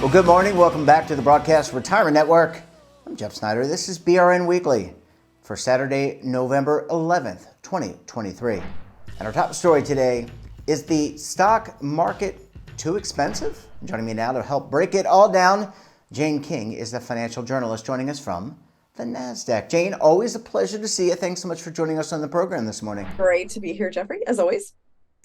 Well, good morning. Welcome back to the Broadcast Retirement Network. I'm Jeff Snyder. This is BRN Weekly for Saturday, November 11th, 2023. And our top story today is the stock market too expensive? Joining me now to help break it all down, Jane King is the financial journalist joining us from the NASDAQ. Jane, always a pleasure to see you. Thanks so much for joining us on the program this morning. Great to be here, Jeffrey, as always.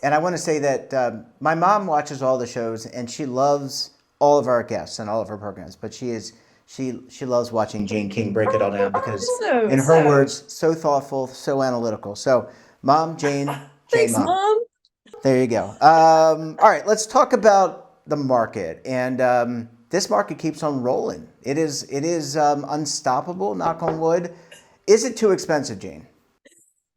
And I want to say that my mom watches all the shows and she loves all of our guests and all of our programs, but she loves watching Jane King break it all down because, in her words, so thoughtful, so analytical. So, Mom, Jane, Thanks, Mom. Mom. There you go. All right, let's talk about the market. And this market keeps on rolling. It is unstoppable, knock on wood. Is it too expensive, Jane?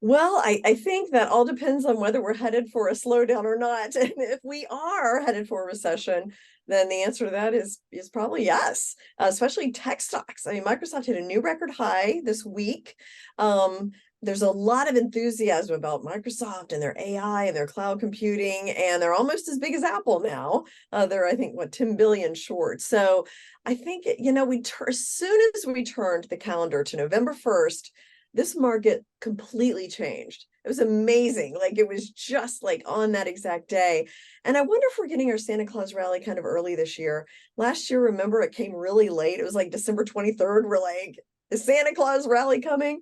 Well, I think that all depends on whether we're headed for a slowdown or not. And if we are headed for a recession, then the answer to that is probably yes, especially tech stocks. I mean, Microsoft hit a new record high this week. There's a lot of enthusiasm about Microsoft and their AI and their cloud computing, and they're almost as big as Apple now. They're, I think, 10 billion short. So I think, as soon as we turned the calendar to November 1st, this market completely changed. It was amazing. Like, it was just like on that exact day. And I wonder if we're getting our Santa Claus rally kind of early this year. Last year, remember, it came really late. It was like December 23rd. We're like, is Santa Claus rally coming?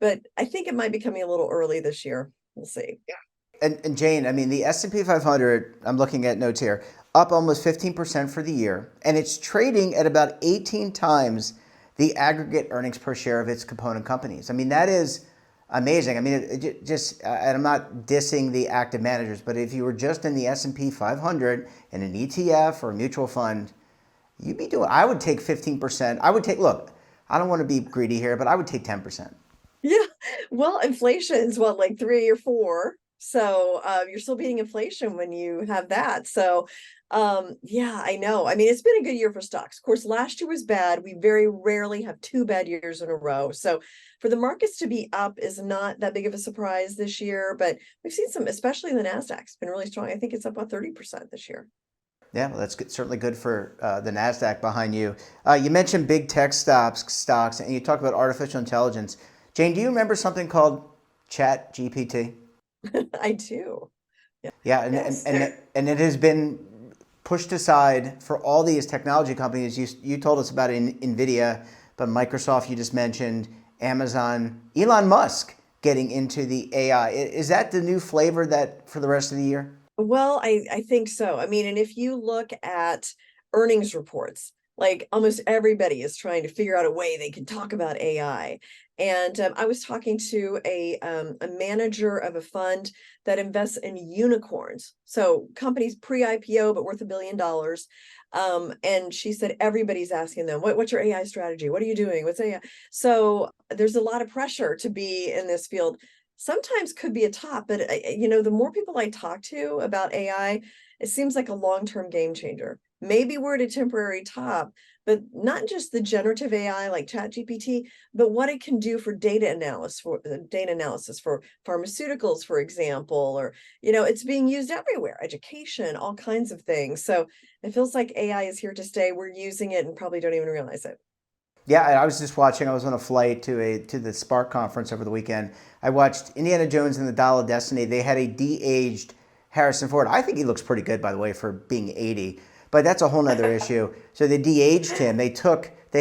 But I think it might be coming a little early this year. We'll see. Yeah. And Jane, I mean, the S&P 500, I'm looking at notes here, up almost 15% for the year. And it's trading at about 18 times the aggregate earnings per share of its component companies. I mean, that is amazing. I mean, and I'm not dissing the active managers, but if you were just in the S&P 500 in an ETF or a mutual fund, you'd be doing, I would take 15%. Look, I don't want to be greedy here, but I would take 10%. Yeah. Well, inflation's like 3 or 4. So you're still beating inflation when you have that. So yeah, I know. I mean, it's been a good year for stocks. Of course, last year was bad. We very rarely have 2 bad years in a row. So for the markets to be up is not that big of a surprise this year, but we've seen some, especially in the NASDAQ, it's been really strong. I think it's up about 30% this year. Yeah, well, that's good, certainly good for the NASDAQ behind you. You mentioned big tech stocks, and you talked about artificial intelligence. Jane, do you remember something called ChatGPT? I do. Yeah, Yes. and it has been pushed aside for all these technology companies. You told us about NVIDIA, but Microsoft you just mentioned, Amazon, Elon Musk getting into the AI. Is that the new flavor that for the rest of the year? Well, I think so. I mean, and if you look at earnings reports, like almost everybody is trying to figure out a way they can talk about AI. And I was talking to a manager of a fund that invests in unicorns, so companies pre-IPO but worth $1 billion. And she said everybody's asking them, what's your AI strategy? What are you doing? What's AI? So there's a lot of pressure to be in this field. Sometimes could be a top, but the more people I talk to about AI, it seems like a long-term game changer. Maybe we're at a temporary top, but not just the generative AI like ChatGPT, but what it can do for data analysis for pharmaceuticals, for example, or it's being used everywhere, education, all kinds of things. So it feels like AI is here to stay. We're using it and probably don't even realize it. Yeah, I was just watching. I was on a flight to the Spark conference over the weekend. I watched Indiana Jones and the Dial of Destiny. They had a de-aged Harrison Ford. I think he looks pretty good, by the way, for being 80. But that's a whole nother issue. So they de-aged him. They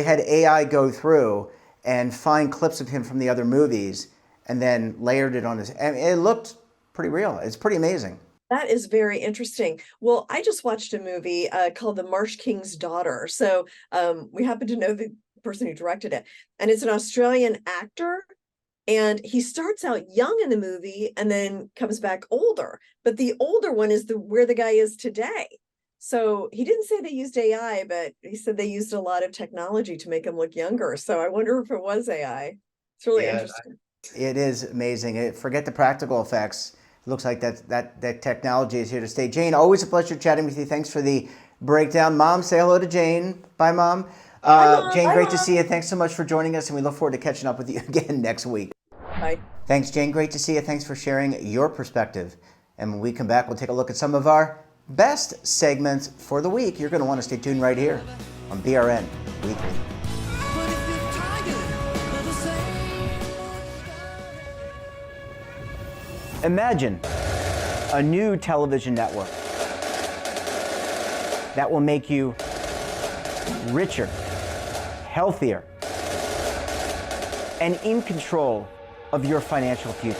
had AI go through and find clips of him from the other movies and then layered it on his. And it looked pretty real. It's pretty amazing. That is very interesting. Well, I just watched a movie called The Marsh King's Daughter. So we happen to know the person who directed it, and it's an Australian actor. And he starts out young in the movie and then comes back older. But the older one is where the guy is today. So he didn't say they used AI, but he said they used a lot of technology to make him look younger. So I wonder if it was AI. It's really interesting. It is amazing. Forget the practical effects. It looks like that technology is here to stay. Jane, always a pleasure chatting with you. Thanks for the breakdown. Mom, say hello to Jane. Bye, Mom. Jane, Bye, great to Mom. see you. Thanks so much for joining us, and we look forward to catching up with you again next week. Bye. Thanks, Jane. Great to see you. Thanks for sharing your perspective. And when we come back, we'll take a look at some of our best segments for the week. You're going to want to stay tuned right here on BRN Weekly. Imagine a new television network that will make you richer, healthier, and in control of your financial future.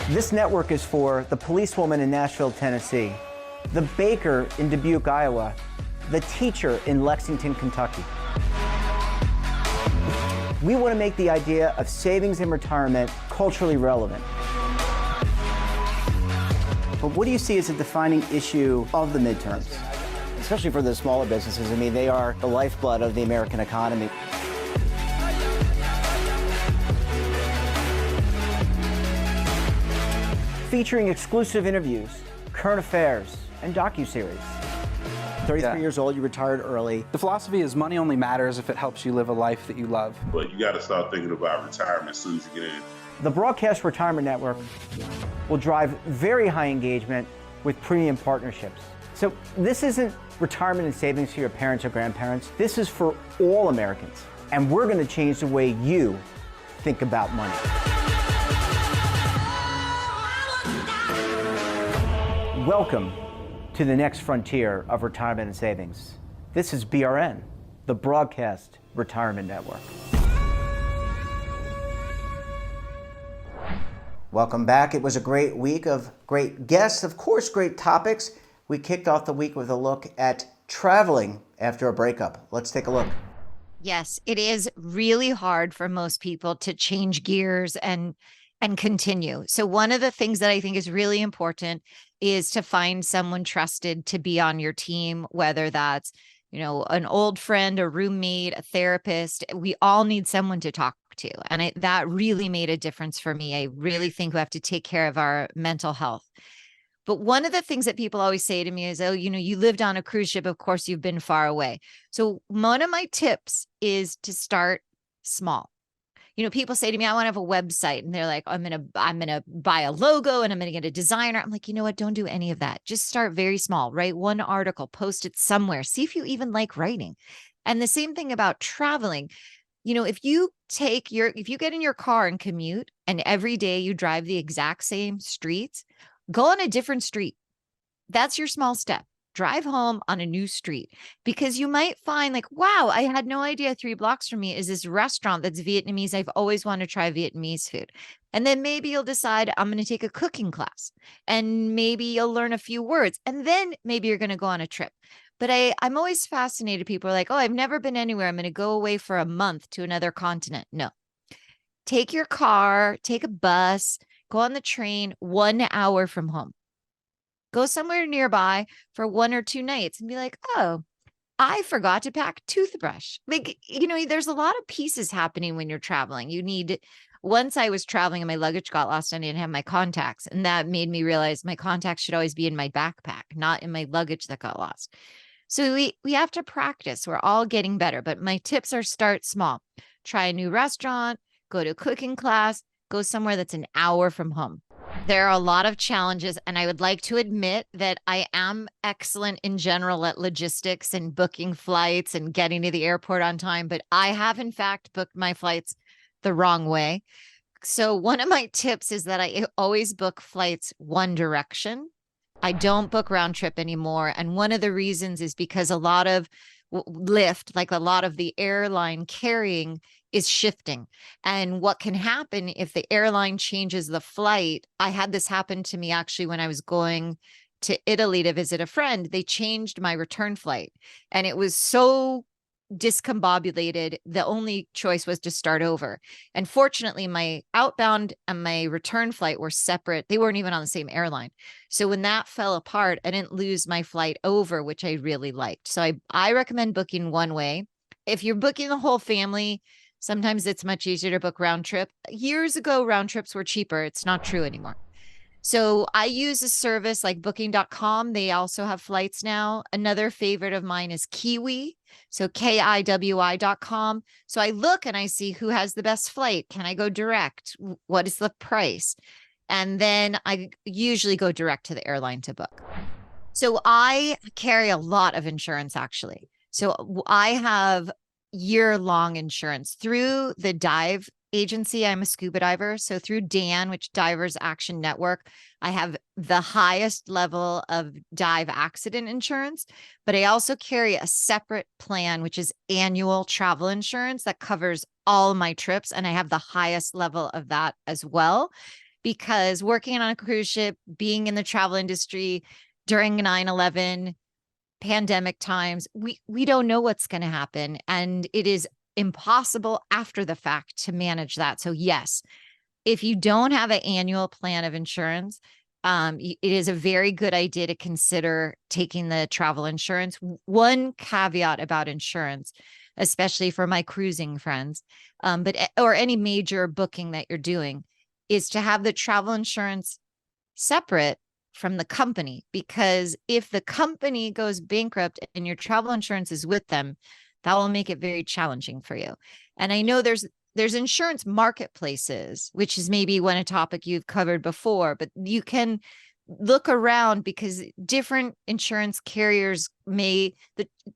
This network is for the policewoman in Nashville, Tennessee, the baker in Dubuque, Iowa, the teacher in Lexington, Kentucky. We want to make the idea of savings and retirement culturally relevant. But what do you see as a defining issue of the midterms? Especially for the smaller businesses. I mean, they are the lifeblood of the American economy. Featuring exclusive interviews, current affairs, and docuseries. 33 years old, you retired early. The philosophy is money only matters if it helps you live a life that you love. But you got to start thinking about retirement as soon as you get in. The Broadcast Retirement Network will drive very high engagement with premium partnerships. So this isn't retirement and savings for your parents or grandparents. This is for all Americans. And we're going to change the way you think about money. Welcome to the next frontier of retirement and savings. This is BRN, the Broadcast Retirement Network. Welcome back. It was a great week of great guests, of course, great topics. We kicked off the week with a look at traveling after a breakup. Let's take a look. Yes, it is really hard for most people to change gears and continue. So one of the things that I think is really important is to find someone trusted to be on your team, whether that's, an old friend, a roommate, a therapist. We all need someone to talk to. And that really made a difference for me. I really think we have to take care of our mental health. But one of the things that people always say to me is, oh, you lived on a cruise ship. Of course, you've been far away. So one of my tips is to start small. People say to me, I want to have a website, and they're like, I'm going to buy a logo and I'm going to get a designer. I'm like, you know what? Don't do any of that. Just start very small, write one article, post it somewhere, see if you even like writing. And the same thing about traveling. If you get in your car and commute and every day you drive the exact same streets, go on a different street. That's your small step. Drive home on a new street, because you might find like, wow, I had no idea 3 blocks from me is this restaurant that's Vietnamese. I've always wanted to try Vietnamese food. And then maybe you'll decide I'm going to take a cooking class, and maybe you'll learn a few words, and then maybe you're going to go on a trip. But I'm always fascinated. People are like, oh, I've never been anywhere. I'm going to go away for a month to another continent. No, take your car, take a bus, go on the train 1 hour from home. Go somewhere nearby for 1 or 2 nights and be like, oh, I forgot to pack toothbrush. There's a lot of pieces happening when you're traveling. Once I was traveling and my luggage got lost, and I didn't have my contacts. And that made me realize my contacts should always be in my backpack, not in my luggage that got lost. So we have to practice. We're all getting better. But my tips are start small. Try a new restaurant, go to a cooking class, go somewhere that's an hour from home. There are a lot of challenges, and I would like to admit that I am excellent in general at logistics and booking flights and getting to the airport on time, but I have in fact booked my flights the wrong way. So one of my tips is that I always book flights one direction. I don't book round trip anymore. And one of the reasons is because a lot of lift, like a lot of the airline carrying, is shifting. And what can happen if the airline changes the flight? I had this happen to me actually when I was going to Italy to visit a friend. They changed my return flight, and it was so discombobulated. The only choice was to start over. And fortunately, my outbound and my return flight were separate. They weren't even on the same airline. So when that fell apart, I didn't lose my flight over, which I really liked. So I recommend booking one way. If you're booking the whole family, sometimes it's much easier to book round trip. Years ago, round trips were cheaper. It's not true anymore. So I use a service like booking.com. They also have flights now. Another favorite of mine is Kiwi. So KIWI.com. So I look and I see who has the best flight. Can I go direct? What is the price? And then I usually go direct to the airline to book. So I carry a lot of insurance actually. So I have year-long insurance through the dive agency. I'm a scuba diver. So through DAN, which Divers Action Network, I have the highest level of dive accident insurance, but I also carry a separate plan, which is annual travel insurance that covers all my trips. And I have the highest level of that as well, because working on a cruise ship, being in the travel industry during 9/11, pandemic times, we don't know what's going to happen. And it is impossible after the fact to manage that. So yes, if you don't have an annual plan of insurance, it is a very good idea to consider taking the travel insurance. One caveat about insurance, especially for my cruising friends, or any major booking that you're doing, is to have the travel insurance separate from the company, because if the company goes bankrupt and your travel insurance is with them, that will make it very challenging for you. And I know there's insurance marketplaces, which is maybe a topic you've covered before, but you can look around because different insurance carriers the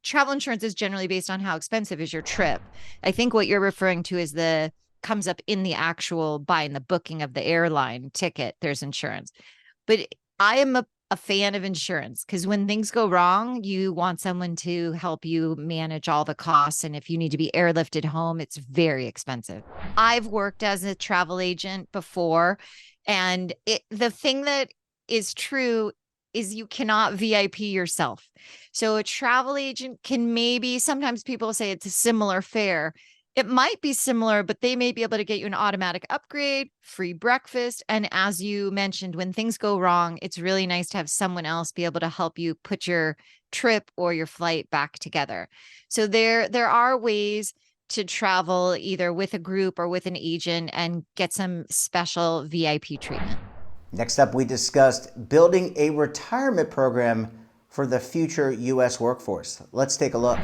travel insurance is generally based on how expensive is your trip. I think what you're referring to is comes up in the actual buying the booking of the airline ticket, there's insurance. But I am a fan of insurance because when things go wrong, you want someone to help you manage all the costs. And if you need to be airlifted home, it's very expensive. I've worked as a travel agent before, and the thing that is true is you cannot VIP yourself. So a travel agent can sometimes people say it's a similar fare. It might be similar, but they may be able to get you an automatic upgrade, free breakfast. And as you mentioned, when things go wrong, it's really nice to have someone else be able to help you put your trip or your flight back together. So there are ways to travel either with a group or with an agent and get some special VIP treatment. Next up, we discussed building a retirement program for the future U.S. workforce. Let's take a look.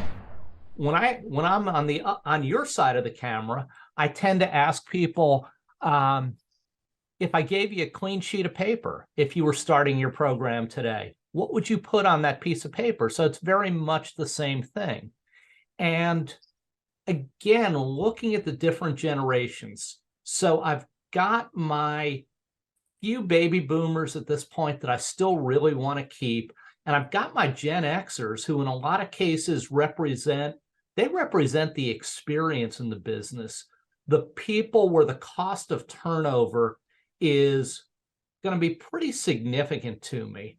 When I'm on your side of the camera, I tend to ask people, if I gave you a clean sheet of paper, if you were starting your program today, what would you put on that piece of paper? So it's very much the same thing. And again, looking at the different generations. So I've got my few baby boomers at this point that I still really want to keep. And I've got my Gen Xers who in a lot of cases represent the experience in the business, the people where the cost of turnover is going to be pretty significant to me.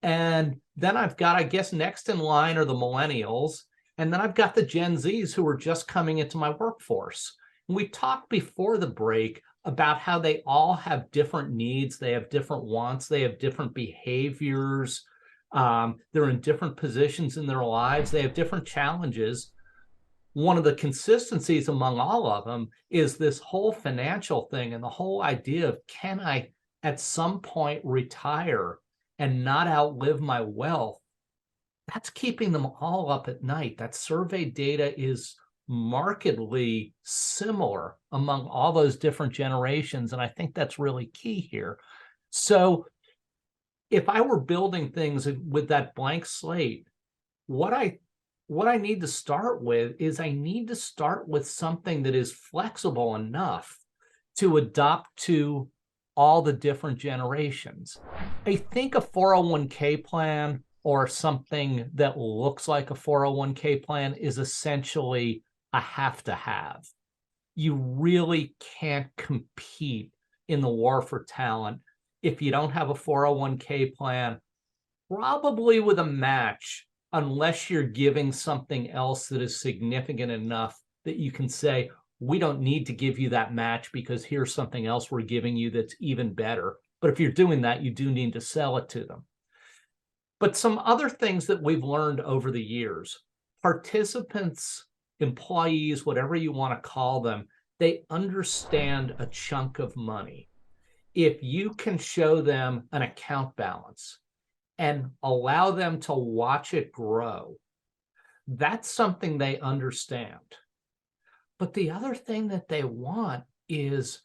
And then I've got, I guess, next in line are the millennials. And then I've got the Gen Zs who are just coming into my workforce. And we talked before the break about how they all have different needs. They have different wants. They have different behaviors. They're in different positions in their lives. They have different challenges. One of the consistencies among all of them is this whole financial thing and the whole idea of, can I at some point retire and not outlive my wealth? That's keeping them all up at night. That survey data is markedly similar among all those different generations. And I think that's really key here. So if I were building things with that blank slate, what I need to start with is I need to start with something that is flexible enough to adopt to all the different generations. I think a 401k plan or something that looks like a 401k plan is essentially a have to have. You really can't compete in the war for talent if you don't have a 401k plan, probably with a match, unless you're giving something else that is significant enough that you can say, we don't need to give you that match because here's something else we're giving you that's even better. But if you're doing that, you do need to sell it to them. But some other things that we've learned over the years, participants, employees, whatever you want to call them, they understand a chunk of money. if you can show them an account balance and allow them to watch it grow, that's something they understand. But the other thing that they want is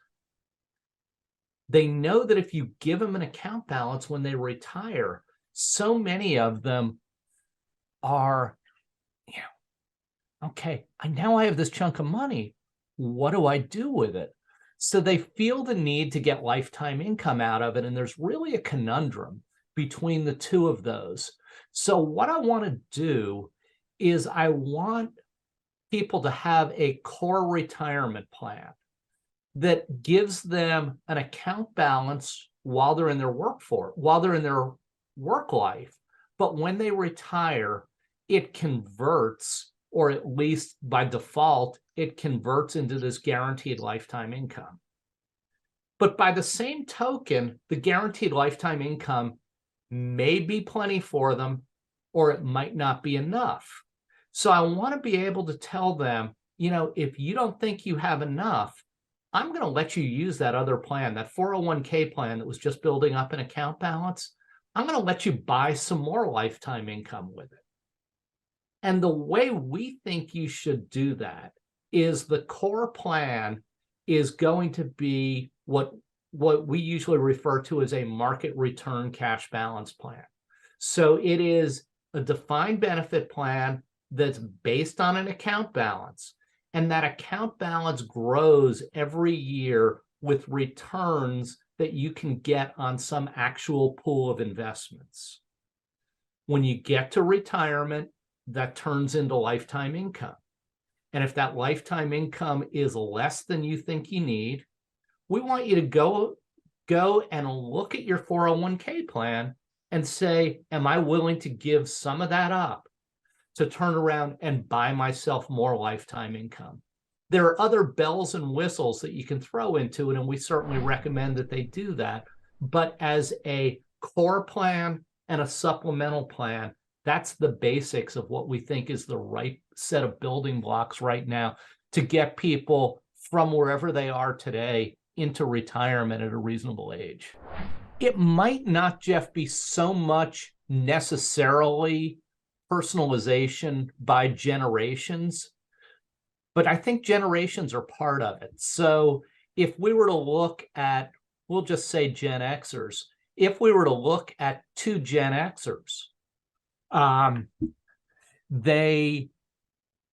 they know that if you give them an account balance when they retire, so many of them are, okay, now I have this chunk of money. What do I do with it? So they feel the need to get lifetime income out of it. And there's really a conundrum between the two of those. So what I want to do is I want people to have a core retirement plan that gives them an account balance while they're in their work life. But when they retire, it converts, or at least by default, it converts into this guaranteed lifetime income. But by the same token, the guaranteed lifetime income may be plenty for them, or it might not be enough. So I want to be able to tell them, if you don't think you have enough, I'm going to let you use that other plan, that 401k plan that was just building up an account balance. I'm going to let you buy some more lifetime income with it. And the way we think you should do that is the core plan is going to be what we usually refer to as a market return cash balance plan. So it is a defined benefit plan that's based on an account balance, and that account balance grows every year with returns that you can get on some actual pool of investments. When you get to retirement, that turns into lifetime income. And if that lifetime income is less than you think you need, we want you to go and look at your 401k plan and say, am I willing to give some of that up to turn around and buy myself more lifetime income? There are other bells and whistles that you can throw into it, and we certainly recommend that they do that. But as a core plan and a supplemental plan, that's the basics of what we think is the right set of building blocks right now to get people from wherever they are today into retirement at a reasonable age. It might not, Jeff, be so much necessarily personalization by generations, but I think generations are part of it. So if we were to look at, we'll just say Gen Xers, if we were to look at two Gen Xers, they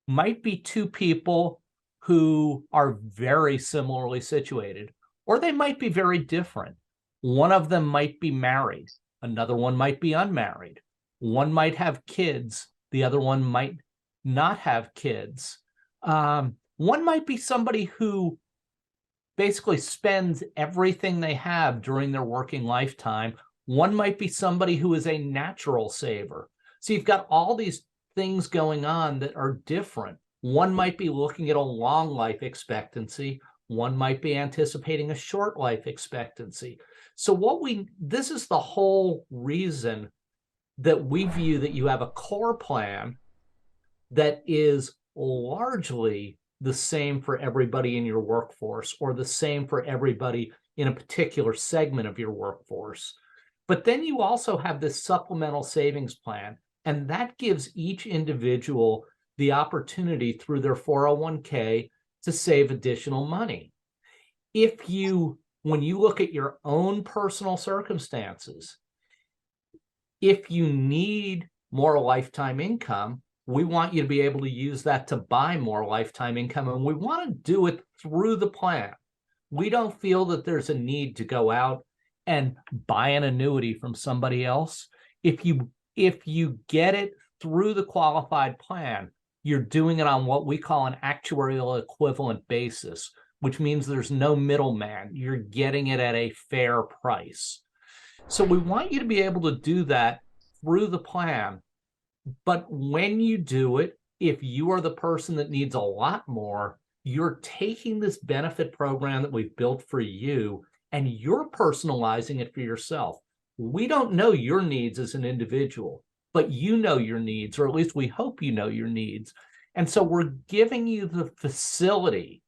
might be two people who are very similarly situated, or they might be very different. One of them might be married, another one might be unmarried. One might have kids, the other one might not have kids. One might be somebody who basically spends everything they have during their working lifetime. One might be somebody who is a natural saver. So you've got all these things going on that are different. One might be looking at a long life expectancy. One might be anticipating a short life expectancy. So this is the whole reason that we view that you have a core plan that is largely the same for everybody in your workforce, or the same for everybody in a particular segment of your workforce. But then you also have this supplemental savings plan, and that gives each individual the opportunity through their 401k to save additional money. When you look at your own personal circumstances, if you need more lifetime income, we want you to be able to use that to buy more lifetime income, and we want to do it through the plan. We don't feel that there's a need to go out and buy an annuity from somebody else. If you get it through the qualified plan, you're doing it on what we call an actuarial equivalent basis, which means there's no middleman. You're getting it at a fair price. So we want you to be able to do that through the plan. But when you do it, if you are the person that needs a lot more, you're taking this benefit program that we've built for you and you're personalizing it for yourself. We don't know your needs as an individual, but you know your needs, or at least we hope you know your needs. And so we're giving you the facility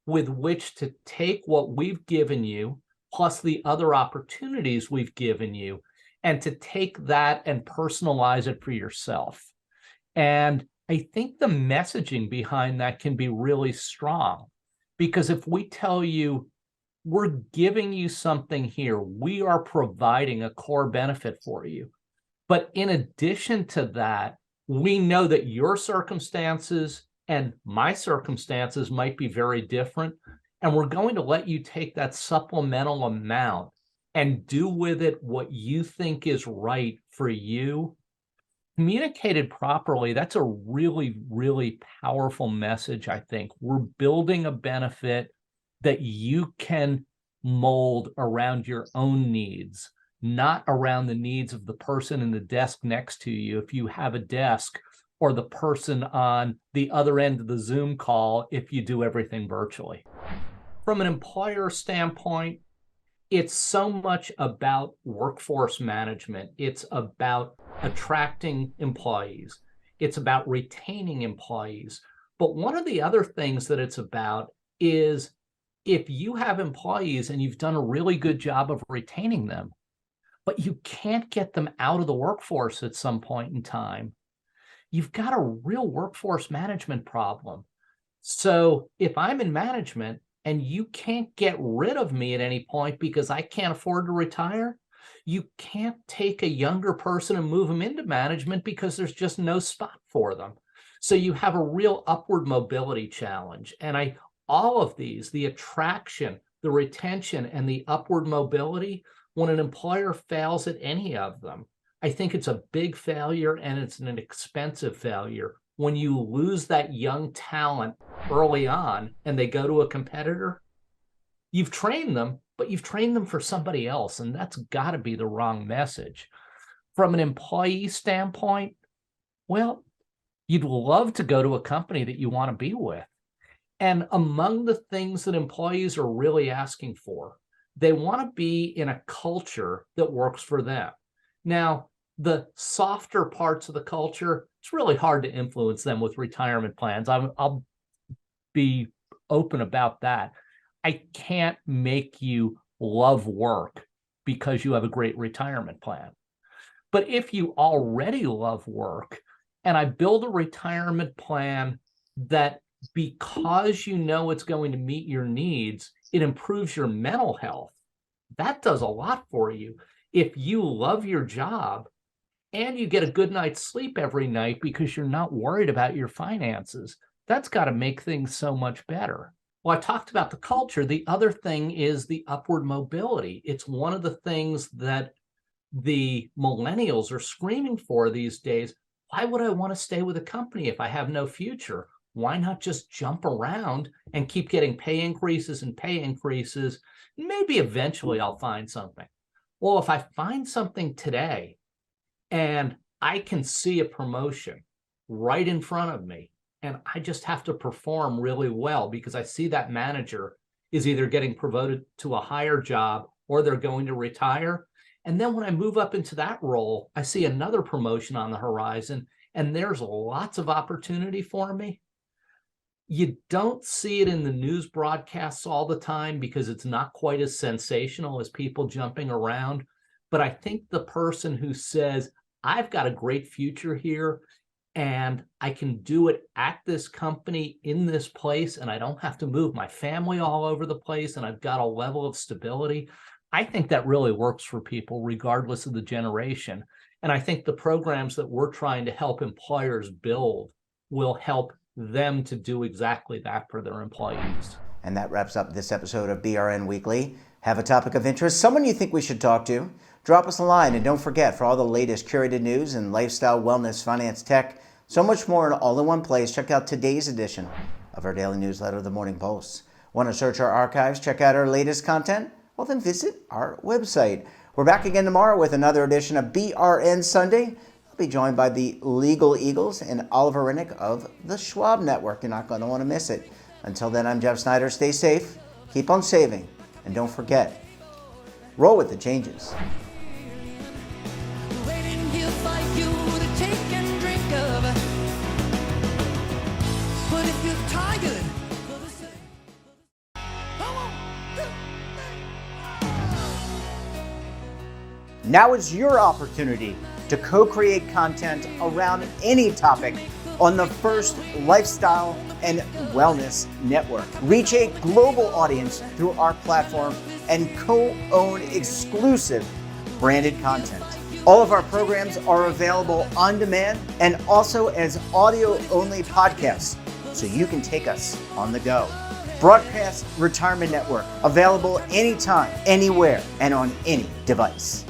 with which to take what we've given you, plus the other opportunities we've given you, and to take that and personalize it for yourself. And I think the messaging behind that can be really strong, because if we tell you, we're giving you something here, we are providing a core benefit for you. But in addition to that, we know that your circumstances and my circumstances might be very different. And we're going to let you take that supplemental amount and do with it what you think is right for you. Communicated properly, that's a really, really powerful message, I think. We're building a benefit that you can mold around your own needs, not around the needs of the person in the desk next to you, if you have a desk, or the person on the other end of the Zoom call if you do everything virtually. From an employer standpoint, it's so much about workforce management. It's about attracting employees. It's about retaining employees. But one of the other things that it's about is, if you have employees and you've done a really good job of retaining them, but you can't get them out of the workforce at some point in time, you've got a real workforce management problem. So if I'm in management and you can't get rid of me at any point because I can't afford to retire, you can't take a younger person and move them into management because there's just no spot for them. So you have a real upward mobility challenge. And all of these, the attraction, the retention, and the upward mobility, when an employer fails at any of them, I think it's a big failure, and it's an expensive failure. When you lose that young talent early on and they go to a competitor, you've trained them, but you've trained them for somebody else, and that's got to be the wrong message. From an employee standpoint, well, you'd love to go to a company that you want to be with. And among the things that employees are really asking for, they want to be in a culture that works for them. Now, the softer parts of the culture, it's really hard to influence them with retirement plans. I'll be open about that. I can't make you love work because you have a great retirement plan. But if you already love work, and I build a retirement plan that, because you know it's going to meet your needs, it improves your mental health, that does a lot for you. If you love your job and you get a good night's sleep every night because you're not worried about your finances, that's got to make things so much better. Well, I talked about the culture. The other thing is the upward mobility. It's one of the things that the millennials are screaming for these days. Why would I want to stay with a company if I have no future? Why not just jump around and keep getting pay increases and pay increases? Maybe eventually I'll find something. Well, if I find something today and I can see a promotion right in front of me, and I just have to perform really well because I see that manager is either getting promoted to a higher job or they're going to retire. And then when I move up into that role, I see another promotion on the horizon, and there's lots of opportunity for me. You don't see it in the news broadcasts all the time because it's not quite as sensational as people jumping around. But I think the person who says, I've got a great future here and I can do it at this company in this place, and I don't have to move my family all over the place, and I've got a level of stability, I think that really works for people regardless of the generation. And I think the programs that we're trying to help employers build will help them to do exactly that for their employees. And that wraps up this episode of BRN Weekly. Have a topic of interest, someone you think we should talk to? Drop us a line, and don't forget, for all the latest curated news in lifestyle, wellness, finance, tech, so much more all in one place, check out today's edition of our daily newsletter, The Morning Post. Want to search our archives, check out our latest content? Well, then visit our website. We're back again tomorrow with another edition of BRN Sunday. I'll be joined by the Legal Eagles and Oliver Rennick of the Schwab Network. You're not going to want to miss it. Until then, I'm Jeff Snyder. Stay safe, keep on saving, and don't forget, roll with the changes. Now is your opportunity to co-create content around any topic on the First Lifestyle and Wellness Network. Reach a global audience through our platform and co-own exclusive branded content. All of our programs are available on demand and also as audio-only podcasts, so you can take us on the go. Broadcast Retirement Network, available anytime, anywhere, and on any device.